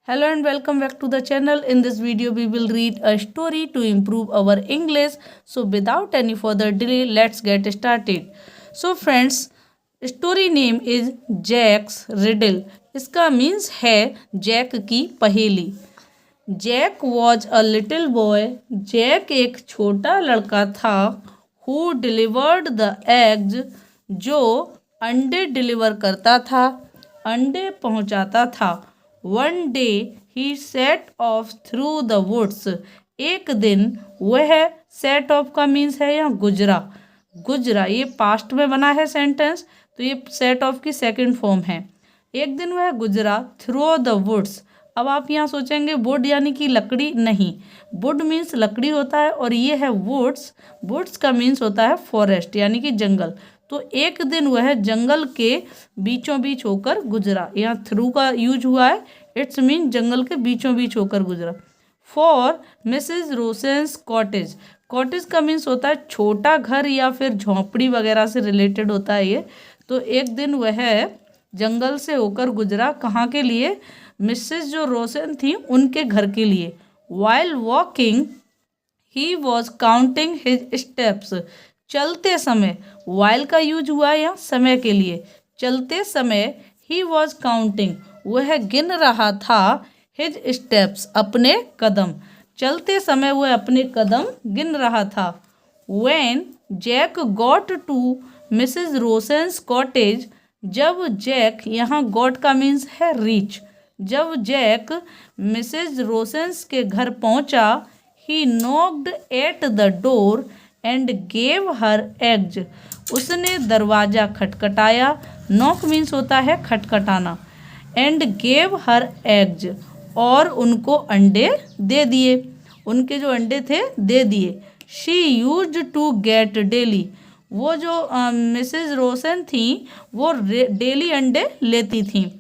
Hello and welcome back to the channel. In this video we will read a story to improve our English. So without any further delay, let's get started. So friends, story name is Jack's Riddle. इसका means है Jack की पहेली. Jack was a little boy. Jack एक छोटा लड़का था. Who delivered the eggs. जो अंडे डिलीवर करता था, अंडे पहुंचाता था. One day he set off through the woods. एक दिन वह, सेट ऑफ का मीन्स है यहाँ गुजरा. गुजरा ये पास्ट में बना है सेंटेंस, तो ये सेट ऑफ की सेकंड फॉर्म है. एक दिन वह गुजरा थ्रू द वुड्स. अब आप यहाँ सोचेंगे वुड यानी कि लकड़ी, नहीं. वुड मीन्स लकड़ी होता है और ये है वुड्स. वुड्स का मीन्स होता है फॉरेस्ट यानी कि जंगल. तो एक दिन वह जंगल के बीचों बीच होकर गुजरा. यहाँ थ्रू का यूज हुआ है. इट्स मीन जंगल के बीचों बीच होकर गुजरा. For Mrs Rosen's cottage. Cottage का मीन्स होता है छोटा घर या फिर झोंपड़ी वगैरह से रिलेटेड होता है ये. तो एक दिन वह जंगल से होकर गुजरा. कहाँ के लिए? मिसेज जो रोसेन थी उनके घर के लिए. While walking he was counting his steps. चलते समय, वाइल का यूज हुआ है यहाँ समय के लिए. चलते समय ही वॉज काउंटिंग, वह गिन रहा था. हिज स्टेप्स, अपने कदम. चलते समय वह अपने कदम गिन रहा था. When Jack got to Mrs Rosen's cottage. जब जैक, यहाँ गॉट का मीन्स है रीच. जब जैक मिसेज रोसेंस के घर पहुंचा, he knocked at the door and gave her eggs. उसने दरवाज़ा खटखटाया. नॉक मीन्स होता है खटखटाना. एंड गेव हर एग्ज, और उनको अंडे दे दिए. उनके जो अंडे थे दे दिए. She use to get daily. वो जो मिसेज रोसन थी वो डेली अंडे लेती थी.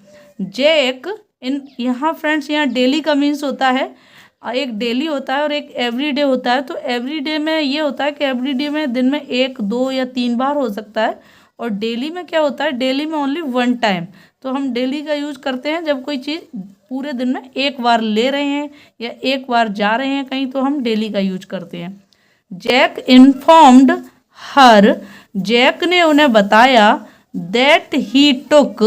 जैक इन, यहाँ फ्रेंड्स यहाँ डेली का मीन्स होता है, एक डेली होता है और एक एवरीडे होता है. तो एवरीडे में ये होता है कि एवरीडे में दिन में 1, 2 या 3 बार हो सकता है. और डेली में क्या होता है? डेली में ओनली 1 टाइम. तो हम डेली का यूज करते हैं जब कोई चीज़ पूरे दिन में एक बार ले रहे हैं या एक बार जा रहे हैं कहीं, तो हम डेली का यूज करते हैं. जैक इन्फॉर्म्ड हर. जैक ने उन्हें बताया that he took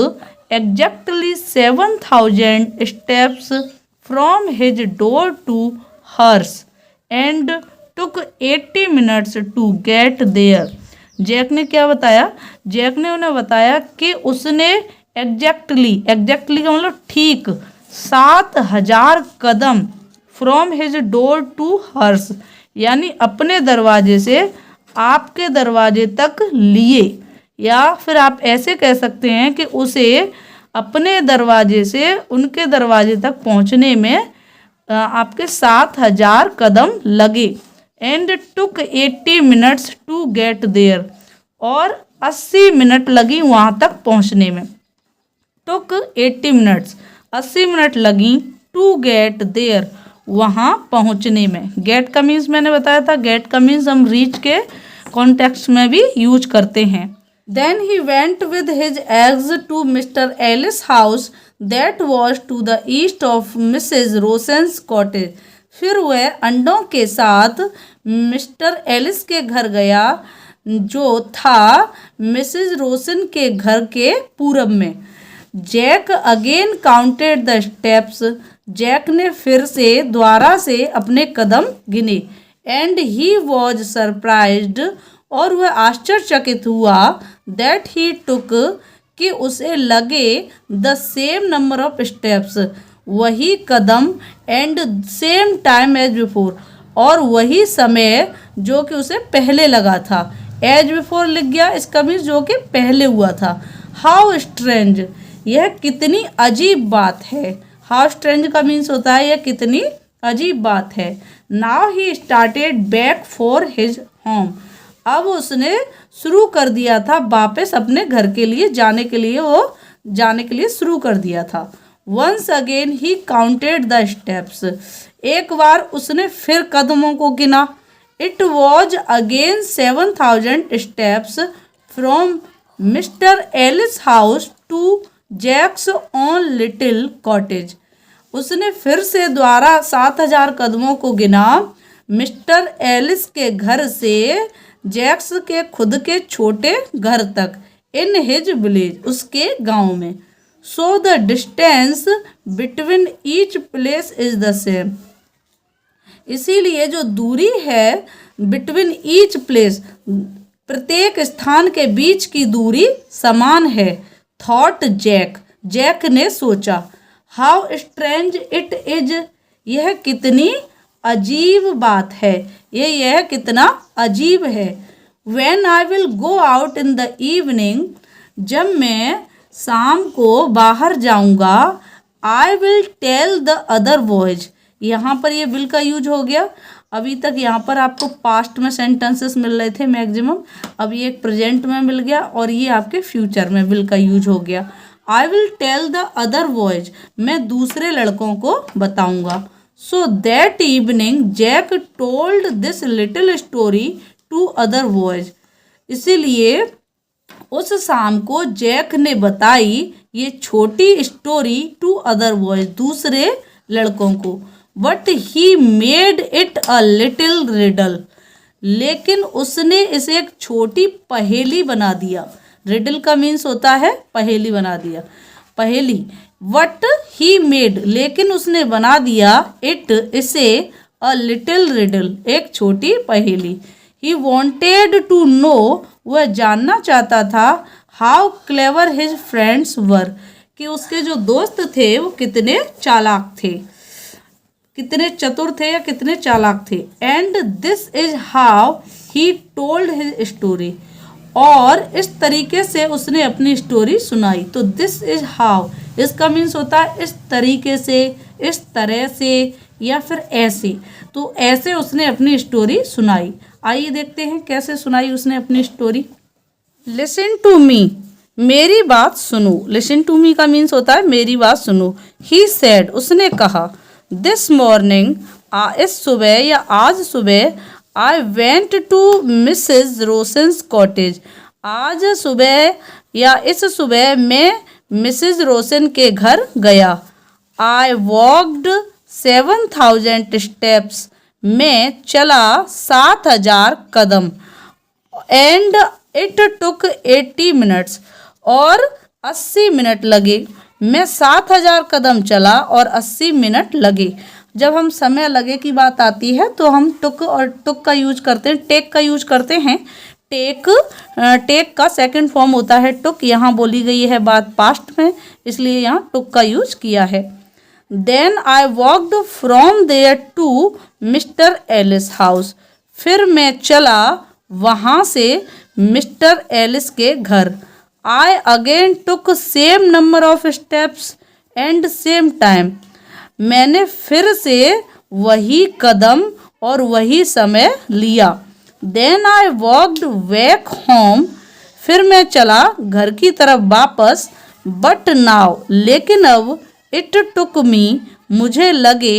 exactly 7,000 steps from his door to hers and took 80 minutes to get there. Jack ने क्या बताया? जैक ने उन्हें बताया कि उसने एग्जैक्टली का मतलब ठीक 7,000 कदम from his door to hers, यानी अपने दरवाजे से आपके दरवाजे तक लिए. या फिर आप ऐसे कह सकते हैं कि उसे अपने दरवाजे से उनके दरवाजे तक पहुंचने में आपके 7,000 कदम लगे. And took 80 minutes to get there, और 80 मिनट लगी वहाँ तक पहुँचने में. टुक 80 मिनट्स, 80 मिनट लगी. टू गेट देयर, वहाँ पहुँचने में. गेट का मीन्स मैंने बताया था, गेट का मीन्स हम रीच के कॉन्टेक्स्ट में भी यूज करते हैं. Then he went with his eggs to Mr. Ellis' house that was to the east of Mrs. Rosen's cottage. फिर वह अंडों के साथ मिस्टर एलिस के घर गया जो था मिसेज रोसन के घर के पूरब में. Jack again counted the steps. Jack ने फिर से द्वारा से अपने कदम गिने. एंड ही वॉज सरप्राइज्ड, और वह आश्चर्यचकित हुआ. दैट ही टुक, कि उसे लगे the same number of steps, वही कदम. And same time as before, और वही समय जो कि उसे पहले लगा था. एज बिफोर लिख गया, इसका मीन्स जो कि पहले हुआ था. हाउ स्ट्रेंज, यह कितनी अजीब बात है. हाउ स्ट्रेंज का मीन्स होता है यह कितनी अजीब बात है. Now he started back for his home. अब उसने शुरू कर दिया था वापस अपने घर के लिए जाने के लिए, वो जाने के लिए शुरू कर दिया था. Once again he counted the steps. एक बार उसने फिर कदमों को गिना. It was again 7,000 steps from Mr Ellis house to Jack's own little cottage. उसने फिर से दोबारा 7,000 कदमों को गिना मिस्टर एलिस के घर से जैक्स के खुद के छोटे घर तक, इन हिज विलेज, उसके गांव में। So the distance between each place is the same, इसीलिए जो दूरी है बिटवीन ईच प्लेस, प्रत्येक स्थान के बीच की दूरी समान है। थॉट जैक, जैक ने सोचा। हाउ स्ट्रेंज इट इज, यह कितनी अजीब बात है, यह कितना अजीब है। When I will go out in the evening, जब मैं शाम को बाहर जाऊंगा, I will tell the other boys, यहाँ पर ये विल का यूज हो गया। अभी तक यहाँ पर आपको पास्ट में सेंटेंसेस मिल रहे थे मैक्सिमम, अब ये एक प्रेजेंट में मिल गया और ये आपके फ्यूचर में विल का यूज हो गया। I will tell the other boys, मैं दूसरे लड़कों को बताऊंगा। So that evening Jack told this little story to other boys, इसीलिए उस शाम को जैक ने बताई ये छोटी स्टोरी टू अदर बॉयज, दूसरे लड़कों को। But he made it a little riddle, लेकिन उसने इसे एक छोटी पहेली बना दिया। रिडल का मीन्स होता है पहेली, बना दिया पहेली। वट ही मेड, लेकिन उसने बना दिया इट, इसे, अ लिटिल रिडल, एक छोटी पहेली। ही वॉन्टेड टू नो, वह जानना चाहता था, how clever his friends were, कि उसके जो दोस्त थे वो कितने चालाक थे, कितने चतुर थे या कितने चालाक थे। And this is how he told his story, और इस तरीके से उसने अपनी स्टोरी सुनाई। तो दिस इज हाउ, इसका मीन्स होता है इस तरीके से, इस तरह से, या फिर ऐसे। तो ऐसे उसने अपनी स्टोरी सुनाई। आइए देखते हैं कैसे सुनाई उसने अपनी स्टोरी। लिसन टू मी, मेरी बात सुनो। लिसन टू मी का मीन्स होता है मेरी बात सुनो। ही सेड, उसने कहा, दिस मॉर्निंग, इस सुबह या आज सुबह, I went to Mrs Rosen's cottage, आज सुबह या इस सुबह मैं मिसेज रोशन के घर गया। आई वॉकड 7,000 स्टेप्स, मैं चला 7,000 कदम। एंड इट टुक 80 मिनट्स, और 80 मिनट लगे। मैं 7,000 कदम चला और 80 मिनट लगे। जब हम समय लगे की बात आती है तो हम टुक और टुक का यूज करते हैं, टेक का यूज करते हैं। टेक का सेकंड फॉर्म होता है टुक। यहाँ बोली गई है बात पास्ट में, इसलिए यहाँ टुक का यूज किया है। Then I walked from there to mister Ellis house, फिर मैं चला वहाँ से मिस्टर एलिस के घर। I again took same number of steps and same time, मैंने फिर से वही कदम और वही समय लिया। Then I walked back home, फिर मैं चला घर की तरफ वापस। बट नाउ, लेकिन अब, इट टुक मी, मुझे लगे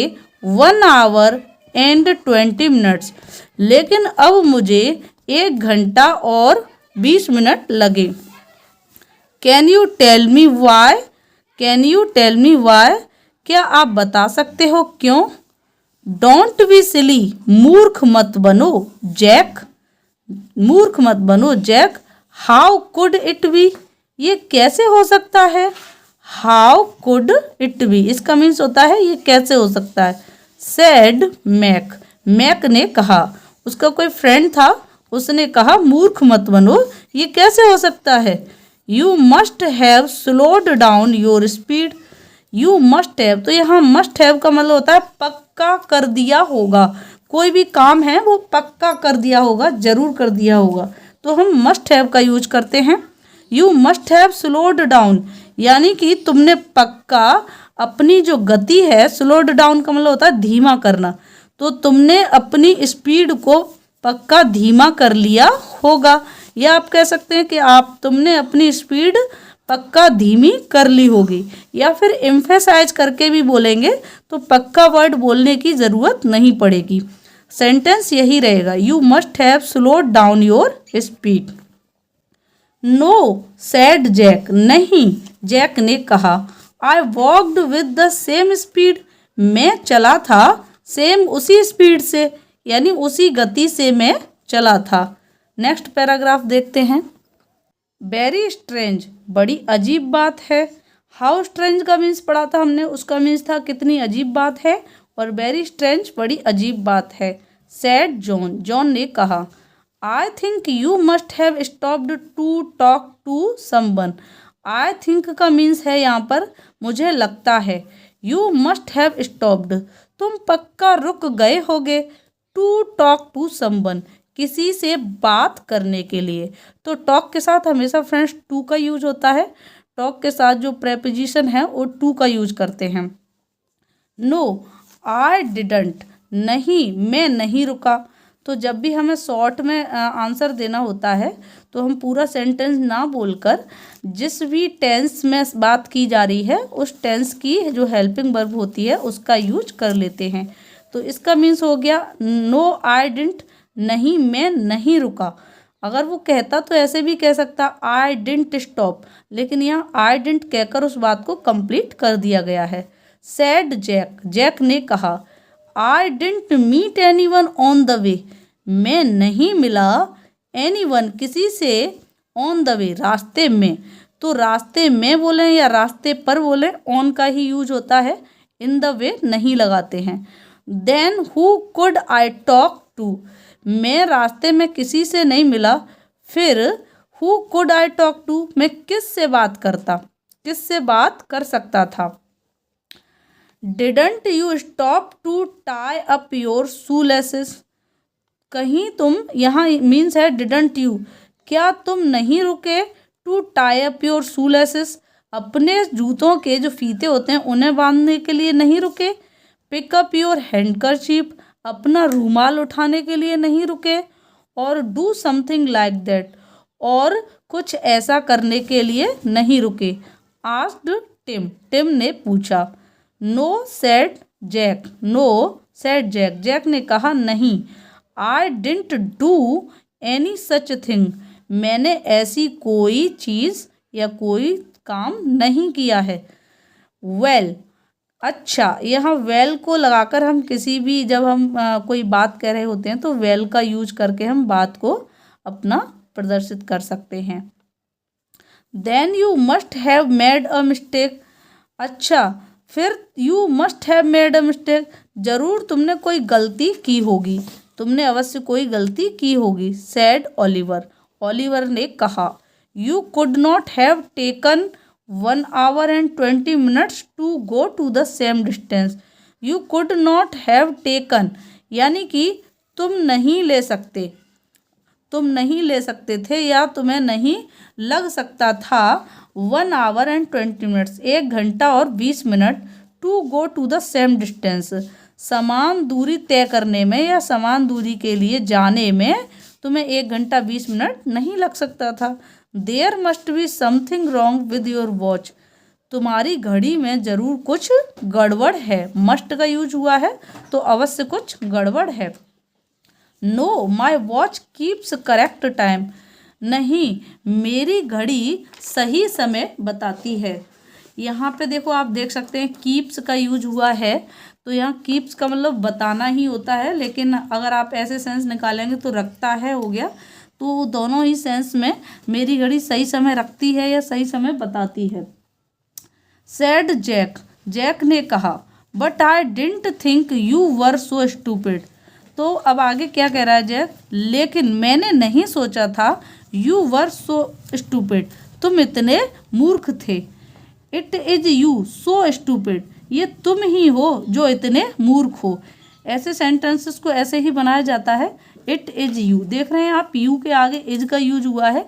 1 आवर एंड 20 मिनट्स, लेकिन अब मुझे 1 घंटा और 20 मिनट लगे। Can you tell me why, can you tell me why, क्या आप बता सकते हो क्यों। डोंट बी सिली, मूर्ख मत बनो जैक, मूर्ख मत बनो Jack. How could it be, ये कैसे हो सकता है। हाउ कुड इट बी, इसका मीन्स होता है ये कैसे हो सकता है। सेड मैक, मैक ने कहा, उसका कोई फ्रेंड था, उसने कहा मूर्ख मत बनो, ये कैसे हो सकता है। You must have slowed down your speed, you must have, तो यहाँ मस्ट हैव का मतलब होता है पक्का कर दिया होगा। कोई भी काम है वो पक्का कर दिया होगा, जरूर कर दिया होगा, तो हम मस्ट हैव का यूज करते हैं। You must have slowed down, यानी कि तुमने पक्का अपनी जो गति है, स्लोड डाउन का मतलब होता है धीमा करना, तो तुमने अपनी स्पीड को पक्का धीमा कर लिया होगा। या आप कह सकते हैं कि तुमने अपनी स्पीड पक्का धीमी कर ली होगी। या फिर एम्फेसाइज करके भी बोलेंगे तो पक्का वर्ड बोलने की ज़रूरत नहीं पड़ेगी, सेंटेंस यही रहेगा, you must have slowed down your speed. No, said Jack, नहीं, जैक ने कहा, I walked with the same speed, मैं चला था सेम उसी स्पीड से, यानी उसी गति से मैं चला था। नेक्स्ट पैराग्राफ देखते हैं। वेरी स्ट्रेंज, बड़ी अजीब बात है। हाउ स्ट्रेंज का मीन्स पढ़ा था हमने, उसका मीन्स था कितनी अजीब बात है, और वेरी स्ट्रेंज बड़ी अजीब बात है। सैड जॉन, जॉन ने कहा। I think you must have stopped to talk to someone. I think का मीन्स है यहाँ पर मुझे लगता है। यू मस्ट हैव स्टॉप्ड, तुम पक्का रुक गए होगे। टू टॉक टू समवन, किसी से बात करने के लिए। तो टॉक के साथ हमेशा फ्रेंड्स टू का यूज होता है। टॉक के साथ जो प्रेपोजिशन है वो टू का यूज करते हैं। नो आई डिडंट, नहीं मैं नहीं रुका। तो जब भी हमें शॉर्ट में आंसर देना होता है तो हम पूरा सेंटेंस ना बोलकर जिस भी टेंस में बात की जा रही है उस टेंस की जो हेल्पिंग वर्ब होती है उसका यूज कर लेते हैं। तो इसका मीन्स हो गया नो आई डिडंट, नहीं मैं नहीं रुका। अगर वो कहता तो ऐसे भी कह सकता आई डिडंट स्टॉप, लेकिन यहाँ आई डिडंट कहकर उस बात को कंप्लीट कर दिया गया है। सैड जैक, जैक ने कहा। I didn't meet anyone on the way, मैं नहीं मिला एनीवन किसी से, ऑन द वे रास्ते में। तो रास्ते में बोलें या रास्ते पर बोलें ऑन का ही यूज होता है, इन द वे नहीं लगाते हैं। Then who could I talk to, मैं रास्ते में किसी से नहीं मिला, फिर who could I talk to, मैं किस से बात करता, किस से बात कर सकता था। Didn't you stop to tie up your shoelaces, कहीं तुम, यहाँ मीन्स है डिडंट यू, क्या तुम नहीं रुके to tie up your shoelaces, अपने जूतों के जो फीते होते हैं उन्हें बांधने के लिए नहीं रुके। पिक अप योर हैंडकरचीफ, अपना रूमाल उठाने के लिए नहीं रुके। और डू समथिंग लाइक दैट, और कुछ ऐसा करने के लिए नहीं रुके। आस्क्ड टिम, टिम ने पूछा। No said Jack, no said Jack, Jack ने कहा नहीं। I didn't do any such thing, मैंने ऐसी कोई चीज़ या कोई काम नहीं किया है। वेल, अच्छा, यहाँ वेल को लगाकर हम किसी भी, जब हम कोई बात कह रहे होते हैं तो वेल का यूज करके हम बात को अपना प्रदर्शित कर सकते हैं। Then you must have made a mistake, अच्छा फिर you must have made a mistake, ज़रूर तुमने कोई गलती की होगी, तुमने अवश्य कोई गलती की होगी। सैड ओलिवर, ओलिवर ने कहा। You could not have taken 1 hour and 20 minutes to go to the same distance। You could not have taken, यानी कि तुम नहीं ले सकते, तुम नहीं ले सकते थे या तुम्हें नहीं लग सकता था 1 hour and 20 minutes, 1 घंटा और 20 minute, to go to the same distance, समान दूरी तय करने में या समान दूरी के लिए जाने में तुम्हें 1 घंटा 20 मिनट नहीं लग सकता था। There must be something wrong with your watch, तुम्हारी घड़ी में ज़रूर कुछ गड़बड़ है। मस्ट का यूज हुआ है तो अवश्य कुछ गड़बड़ है। Know my watch keeps correct time, नहीं मेरी घड़ी सही समय बताती है। यहाँ पे देखो आप देख सकते हैं कीप्स का यूज हुआ है, तो यहाँ कीप्स का मतलब बताना ही होता है, लेकिन अगर आप ऐसे सेंस निकालेंगे तो रखता है हो गया। तो दोनों ही सेंस में मेरी घड़ी सही समय रखती है या सही समय बताती है। सैड जैक, जैक ने कहा। But I didn't think you were so stupid, तो अब आगे क्या कह रहा है जैक, लेकिन मैंने नहीं सोचा था यू वर सो स्टूपिड, तुम इतने मूर्ख थे। It is you so stupid, ये तुम ही हो जो इतने मूर्ख हो। ऐसे सेंटेंसेस को ऐसे ही बनाया जाता है। इट इज़ यू, देख रहे हैं आप यू के आगे इज का यूज हुआ है।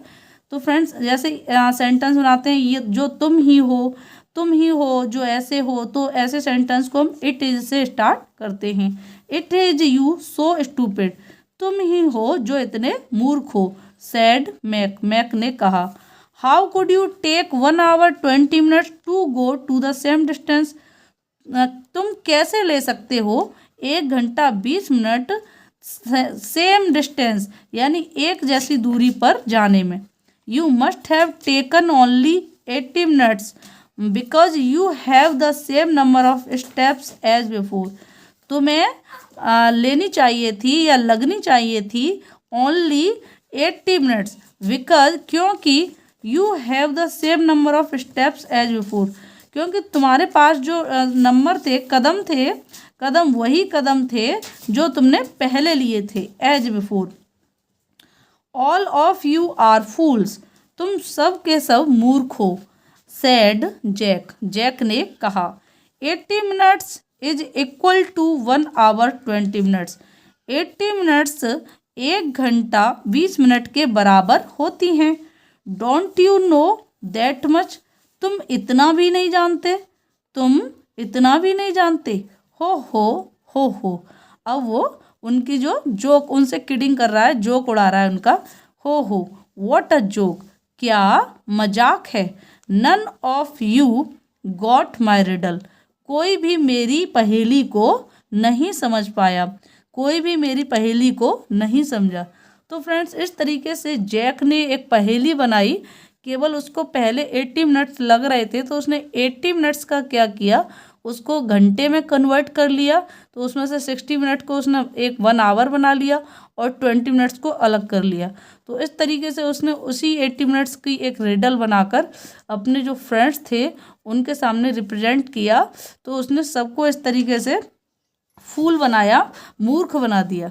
तो फ्रेंड्स जैसे सेंटेंस बनाते हैं, ये जो तुम ही हो जो ऐसे हो, तो ऐसे सेंटेंस को हम इट इज से स्टार्ट करते हैं। It is you so stupid, तुम ही हो जो इतने मूर्ख हो। सैड मैक, मैक ने कहा। How could you take 1 hour 20 minutes to go to the same distance, तुम कैसे ले सकते हो 1 घंटा 20 मिनट सेम डिस्टेंस, यानी एक जैसी दूरी पर जाने में। You must have taken only 80 minutes, because you have the same number of steps as before. तुम्हें लेनी चाहिए थी या लगनी चाहिए थी ओनली 80 मिनट्स, बिकॉज क्योंकि you have the same number of steps as before, क्योंकि तुम्हारे पास जो नंबर थे, कदम वही कदम थे जो तुमने पहले लिए थे, as before. All of you are fools, तुम सब के सब मूर्ख हो। सैड जैक, जैक ने कहा। 80 minutes is equal to 1 hour 20 minutes, 80 minutes 1 घंटा 20 मिनट के बराबर होती हैं। Don't you know that much, तुम इतना भी नहीं जानते, तुम इतना भी नहीं जानते। हो। अब वो उनकी जो जोक, उनसे किडिंग कर रहा है, जोक उड़ा रहा है उनका। हो व्हाट अ जोक, क्या मजाक है। None of you got my riddle, कोई भी मेरी पहेली को नहीं समझ पाया, कोई भी मेरी पहेली को नहीं समझा। तो फ्रेंड्स, इस तरीके से जैक ने एक पहेली बनाई, केवल उसको पहले 80 मिनट्स लग रहे थे, तो उसने 80 मिनट्स का क्या किया, उसको घंटे में कन्वर्ट कर लिया। तो उसमें से 60 मिनट को उसने एक 1 आवर बना लिया और 20 मिनट्स को अलग कर लिया। तो इस तरीके से उसने उसी 80 मिनट्स की एक रिडल बनाकर अपने जो फ्रेंड्स थे उनके सामने रिप्रेजेंट किया। तो उसने सबको इस तरीके से फूल बनाया, मूर्ख बना दिया।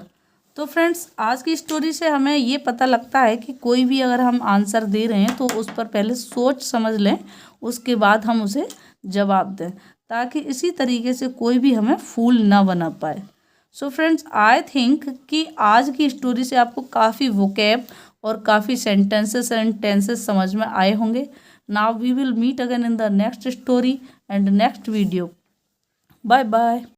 तो फ्रेंड्स, आज की स्टोरी से हमें ये पता लगता है कि कोई भी अगर हम आंसर दे रहे हैं तो उस पर पहले सोच समझ लें, उसके बाद हम उसे जवाब दें, ताकि इसी तरीके से कोई भी हमें फूल ना बना पाए। सो फ्रेंड्स, आई थिंक कि आज की स्टोरी से आपको काफ़ी वोकैब और काफ़ी सेंटेंसेस एंड टेंसेस समझ में आए होंगे। Now we will meet again in the next story and next video. Bye bye.